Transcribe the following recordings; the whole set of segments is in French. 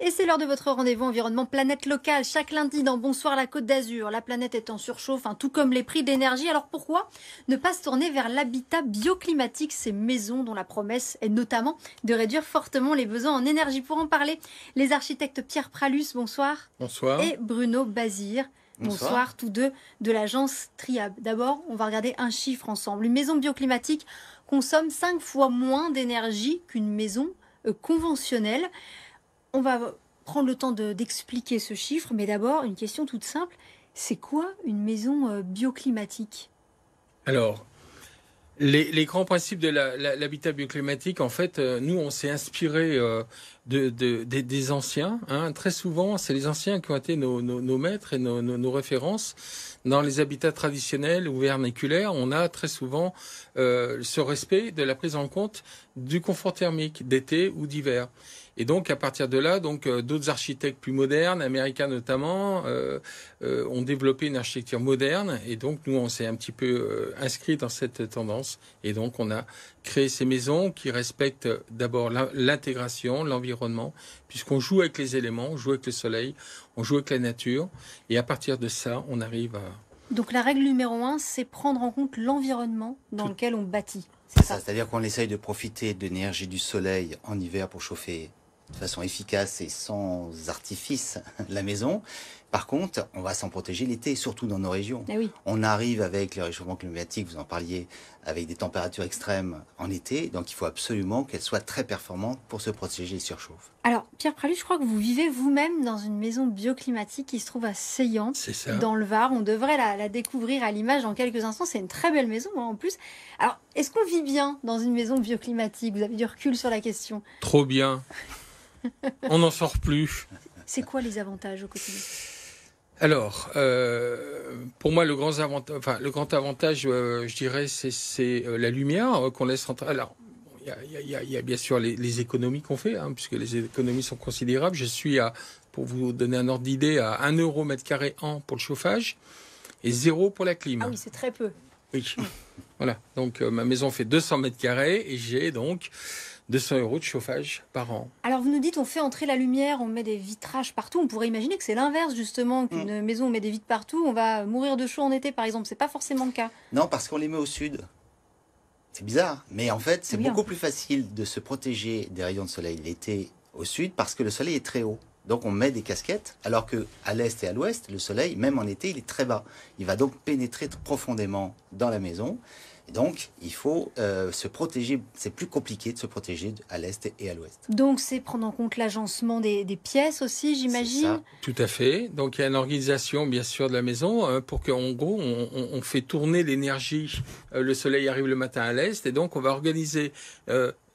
Et c'est l'heure de votre rendez-vous environnement planète locale. Chaque lundi dans Bonsoir la Côte d'Azur, la planète est en surchauffe, tout comme les prix d'énergie. Alors pourquoi ne pas se tourner vers l'habitat bioclimatique, ces maisons dont la promesse est notamment de réduire fortement les besoins en énergie? Pour en parler, les architectes Pierre Pralus, bonsoir. Bonsoir. Et Bruno Bazir. Bonsoir, tous deux de l'agence Triab. D'abord, on va regarder un chiffre ensemble. Une maison bioclimatique consomme 5 fois moins d'énergie qu'une maison conventionnelle. On va prendre le temps d'expliquer ce chiffre, mais d'abord, une question toute simple. C'est quoi une maison bioclimatique? Alors, les grands principes de l'habitat bioclimatique, en fait, nous, on s'est inspiré des anciens. Très souvent, c'est les anciens qui ont été nos maîtres et nos références. Dans les habitats traditionnels ou vernaculaires, on a très souvent ce respect de la prise en compte du confort thermique d'été ou d'hiver. Et donc, à partir de là, d'autres architectes plus modernes, américains notamment, ont développé une architecture moderne. Et donc, nous, on s'est un petit peu inscrit dans cette tendance. Et donc, on a créé ces maisons qui respectent d'abord l'intégration, l'environnement, puisqu'on joue avec les éléments, on joue avec le soleil, on joue avec la nature. Et à partir de ça, on arrive à... Donc, la règle numéro 1, c'est prendre en compte l'environnement dans lequel on bâtit. C'est ça, c'est-à-dire qu'on essaye de profiter de l'énergie du soleil en hiver pour chauffer de façon efficace et sans artifice la maison. Par contre, on va s'en protéger l'été, surtout dans nos régions. Eh oui. On arrive avec le réchauffement climatique, vous en parliez, avec des températures extrêmes en été, donc il faut absolument qu'elle soit très performante pour se protéger des surchauffes. Alors, Pierre Pralus, je crois que vous vivez vous-même dans une maison bioclimatique qui se trouve à Seillan, dans le Var. On devrait la découvrir à l'image dans quelques instants. C'est une très belle maison, en plus. Alors, est-ce qu'on vit bien dans une maison bioclimatique? Vous avez du recul sur la question? Trop bien. On n'en sort plus. C'est quoi les avantages au quotidien? Alors, pour moi, le grand avantage, je dirais, c'est la lumière qu'on laisse rentrer. Alors, il y a bien sûr les économies qu'on fait, puisque les économies sont considérables. Je suis pour vous donner un ordre d'idée, à 1 euro mètre carré an pour le chauffage et 0 pour la clim. Ah oui, c'est très peu. Oui. Voilà. Donc, ma maison fait 200 mètres carrés et j'ai donc 200 € de chauffage par an. Alors vous nous dites, on fait entrer la lumière, on met des vitrages partout. On pourrait imaginer que c'est l'inverse justement, qu'une maison on met des vitres partout, on va mourir de chaud en été par exemple. C'est pas forcément le cas. Non, parce qu'on les met au sud. C'est bizarre, mais en fait c'est beaucoup plus facile de se protéger des rayons de soleil l'été au sud parce que le soleil est très haut. Donc on met des casquettes, alors que à l'est et à l'ouest, le soleil, même en été, il est très bas. Il va donc pénétrer profondément dans la maison. Et donc, il faut se protéger. C'est plus compliqué de se protéger à l'est et à l'ouest. Donc, c'est prendre en compte l'agencement des pièces aussi, j'imagine. Tout à fait. Donc, il y a une organisation, bien sûr, de la maison pour qu'en gros, on fait tourner l'énergie. Le soleil arrive le matin à l'est, et donc on va organiser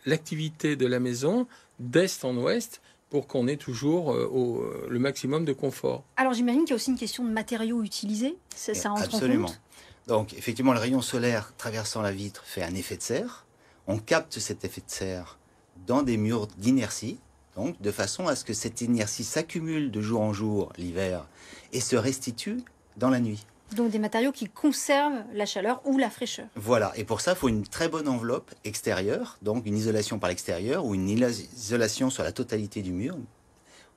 l'activité de la maison d'est en ouest pour qu'on ait toujours le maximum de confort. Alors, j'imagine qu'il y a aussi une question de matériaux utilisés. Ça entre Absolument. en compte. Donc, effectivement, le rayon solaire traversant la vitre fait un effet de serre. On capte cet effet de serre dans des murs d'inertie, donc de façon à ce que cette inertie s'accumule de jour en jour l'hiver et se restitue dans la nuit. Donc des matériaux qui conservent la chaleur ou la fraîcheur. Voilà, et pour ça, il faut une très bonne enveloppe extérieure, donc une isolation par l'extérieur ou une isolation sur la totalité du mur.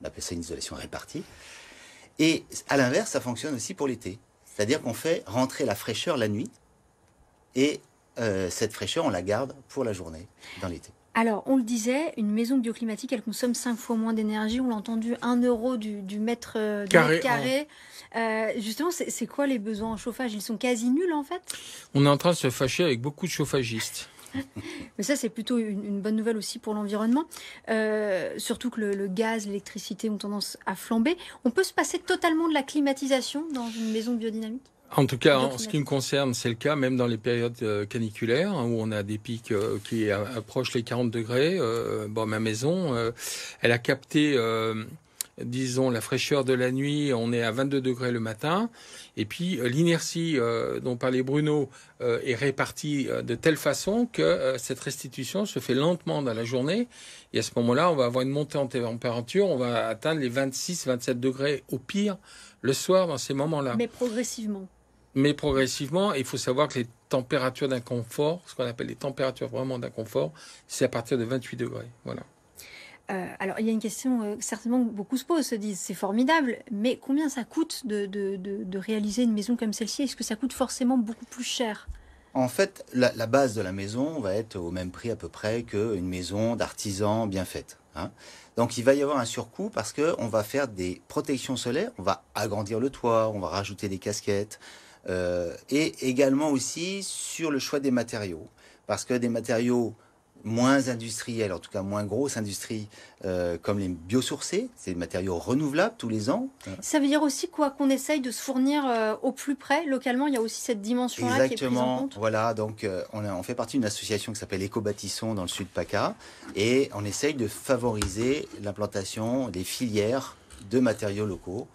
On appelle ça une isolation répartie. Et à l'inverse, ça fonctionne aussi pour l'été. C'est-à-dire qu'on fait rentrer la fraîcheur la nuit et cette fraîcheur, on la garde pour la journée, dans l'été. Alors, on le disait, une maison bioclimatique, elle consomme 5 fois moins d'énergie. On l'a entendu, 1 euro du mètre carré. Justement, c'est quoi les besoins en chauffage? Ils sont quasi nuls, en fait? On est en train de se fâcher avec beaucoup de chauffagistes. Mais ça, c'est plutôt une bonne nouvelle aussi pour l'environnement. Surtout que le gaz, l'électricité ont tendance à flamber. On peut se passer totalement de la climatisation dans une maison biodynamique? En tout cas, en ce qui me concerne, c'est le cas, même dans les périodes caniculaires, où on a des pics qui approchent les 40 degrés. Ma maison, elle a capté, disons, la fraîcheur de la nuit. On est à 22 degrés le matin. Et puis, l'inertie dont parlait Bruno est répartie de telle façon que cette restitution se fait lentement dans la journée. Et à ce moment-là, on va avoir une montée en température. On va atteindre les 26-27 degrés au pire le soir dans ces moments-là. Mais progressivement, il faut savoir que les températures d'inconfort, ce qu'on appelle les températures vraiment d'inconfort, c'est à partir de 28 degrés. Voilà. Alors, il y a une question certainement que beaucoup se posent, se disent c'est formidable, mais combien ça coûte de réaliser une maison comme celle-ci? Est-ce que ça coûte forcément beaucoup plus cher? En fait, la base de la maison va être au même prix à peu près qu'une maison d'artisan bien faite. Hein. Donc il va y avoir un surcoût parce qu'on va faire des protections solaires, on va agrandir le toit, on va rajouter des casquettes, et également aussi sur le choix des matériaux. Parce que des matériaux moins industriels, en tout cas moins grosses industries, comme les biosourcés, c'est des matériaux renouvelables tous les ans. Ça veut dire aussi quoi, qu'on essaye de se fournir au plus près, localement, il y a aussi cette dimension-là qui est prise en compte. Voilà, donc on fait partie d'une association qui s'appelle Éco-Bâtisson dans le sud PACA, et on essaye de favoriser l'implantation des filières de matériaux locaux,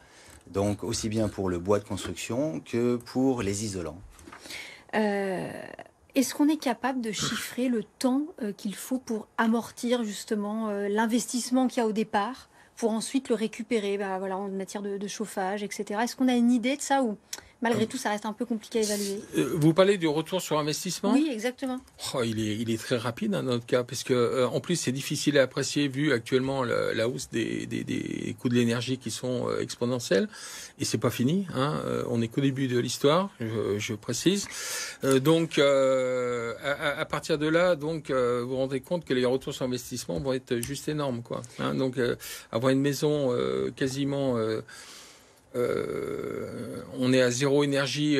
donc aussi bien pour le bois de construction que pour les isolants. Est-ce qu'on est capable de chiffrer le temps qu'il faut pour amortir justement l'investissement qu'il y a au départ, pour ensuite le récupérer voilà, en matière de chauffage, etc. Est-ce qu'on a une idée de ça ou malgré tout ça reste un peu compliqué à évaluer? Vous parlez du retour sur investissement? Oui, exactement. Il est très rapide dans notre cas, parce que en plus c'est difficile à apprécier vu actuellement la hausse des coûts de l'énergie qui sont exponentiels, et c'est pas fini. Hein, on est qu'au début de l'histoire, je précise. Donc à partir de là, donc vous vous rendez compte que les retours sur investissement vont être juste énormes, quoi. Hein, donc avoir une maison quasiment on est à zéro énergie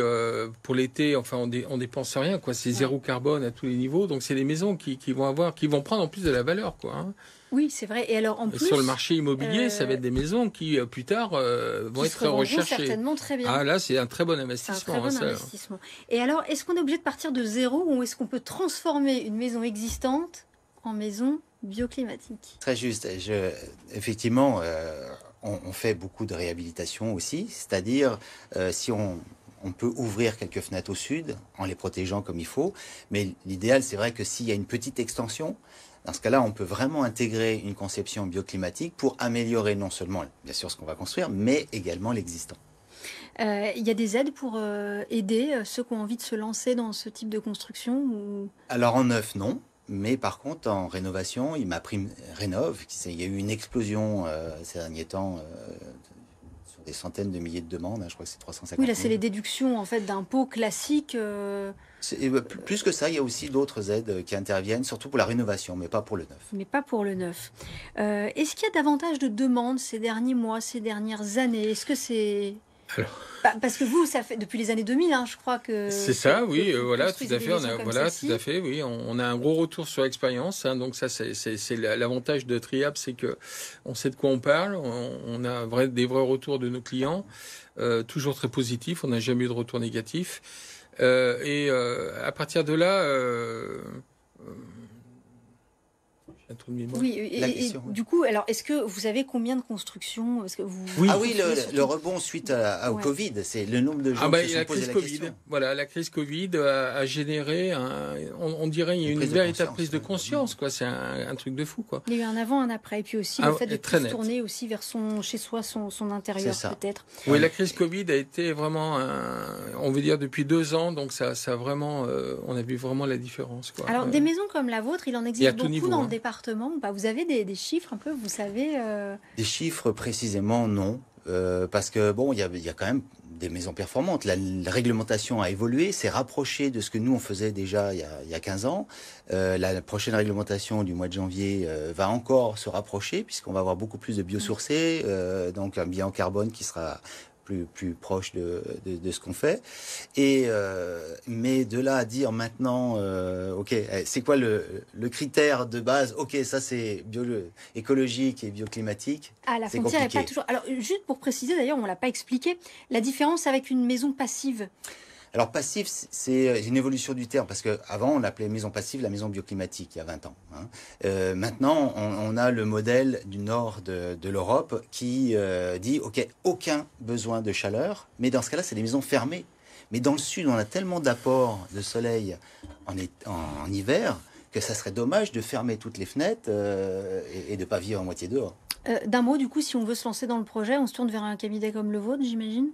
pour l'été, enfin on dépense rien, quoi. C'est zéro carbone à tous les niveaux, donc c'est des maisons qui vont prendre en plus de la valeur, quoi. Hein. Oui, c'est vrai. Et alors en plus sur le marché immobilier, ça va être des maisons qui plus tard vont être recherchées. Certainement très bien. Ah là, c'est un très bon investissement. Investissement. Et alors, est-ce qu'on est obligé de partir de zéro ou est-ce qu'on peut transformer une maison existante en maison bioclimatique? Très juste. Effectivement. On fait beaucoup de réhabilitation aussi, c'est-à-dire si on peut ouvrir quelques fenêtres au sud en les protégeant comme il faut, mais l'idéal c'est vrai que s'il y a une petite extension, dans ce cas-là on peut vraiment intégrer une conception bioclimatique pour améliorer non seulement bien sûr ce qu'on va construire, mais également l'existant. Il y a des aides pour aider ceux qui ont envie de se lancer dans ce type de construction ou... Alors en neuf, non. Mais par contre, en rénovation, il m'a pris Rénov'. Il y a eu une explosion ces derniers temps sur des centaines de milliers de demandes. Hein, je crois que c'est 350 000. Oui, là, c'est les déductions en fait d'impôts classiques. Plus que ça, il y a aussi d'autres aides qui interviennent, surtout pour la rénovation, mais pas pour le neuf. Mais pas pour le neuf. Est-ce qu'il y a davantage de demandes ces derniers mois, ces dernières années? Est-ce que c'est... Parce que vous, ça fait depuis les années 2000, hein, je crois que... C'est ça, oui, voilà, tout à fait. Tout à fait, oui. On a un gros retour sur l'expérience. Hein, donc ça, c'est l'avantage de Triab, c'est que on sait de quoi on parle. On a des vrais retours de nos clients, toujours très positifs. On n'a jamais eu de retour négatif. À partir de là... un trou de mémoire. Oui, et du coup, alors, est-ce que vous savez combien de constructions Oui, le rebond suite au Covid, c'est le nombre de gens qui se sont posé la question. Voilà, la crise Covid a généré, on dirait, il y a une véritable prise de conscience, quoi. C'est un truc de fou, quoi. Il y a eu un avant, un après, et puis aussi le fait de se tourner aussi vers chez soi, son intérieur, peut-être. Oui, la crise Covid a été vraiment, on veut dire, depuis 2 ans, donc ça a vraiment, on a vu vraiment la différence, quoi. Alors, des maisons comme la vôtre, il en existe beaucoup dans le département. Vous avez des chiffres un peu, vous savez Des chiffres précisément, non. Parce que bon, il y a quand même des maisons performantes. La réglementation a évolué, s'est rapprochée de ce que nous on faisait déjà il y a 15 ans. La prochaine réglementation du mois de janvier va encore se rapprocher puisqu'on va avoir beaucoup plus de biosourcés, donc un bilan carbone qui sera plus proche de ce qu'on fait. Mais de là à dire maintenant, ok, c'est quoi le critère de base? Ok, ça c'est écologique et bioclimatique. Ah, la frontière n'est pas toujours... Alors, juste pour préciser, d'ailleurs, on ne l'a pas expliqué, la différence avec une maison passive. Alors passif, c'est une évolution du terme, parce qu'avant on appelait maison passive la maison bioclimatique, il y a 20 ans. Hein. Maintenant, on a le modèle du nord de l'Europe qui dit, ok, aucun besoin de chaleur, mais dans ce cas-là, c'est des maisons fermées. Mais dans le sud, on a tellement d'apports de soleil en hiver que ça serait dommage de fermer toutes les fenêtres et de ne pas vivre à moitié dehors. D'un mot, du coup, si on veut se lancer dans le projet, on se tourne vers un cabinet comme le vôtre, j'imagine ?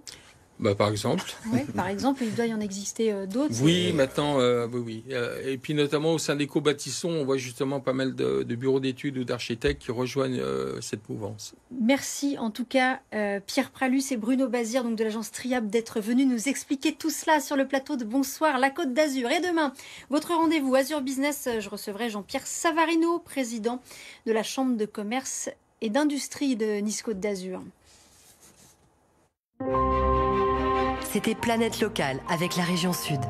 Par exemple. Oui, par exemple, il doit y en exister d'autres. Oui, maintenant, oui. Et puis notamment au sein d'Éco-Bâtissons, on voit justement pas mal de bureaux d'études ou d'architectes qui rejoignent cette mouvance. Merci en tout cas Pierre Pralus et Bruno Bazir donc de l'agence Triab d'être venus nous expliquer tout cela sur le plateau de Bonsoir la Côte d'Azur. Et demain, votre rendez-vous Azur Business, je recevrai Jean-Pierre Savarino, président de la Chambre de commerce et d'industrie de Nice-Côte d'Azur. C'était Planète Locale avec la région Sud.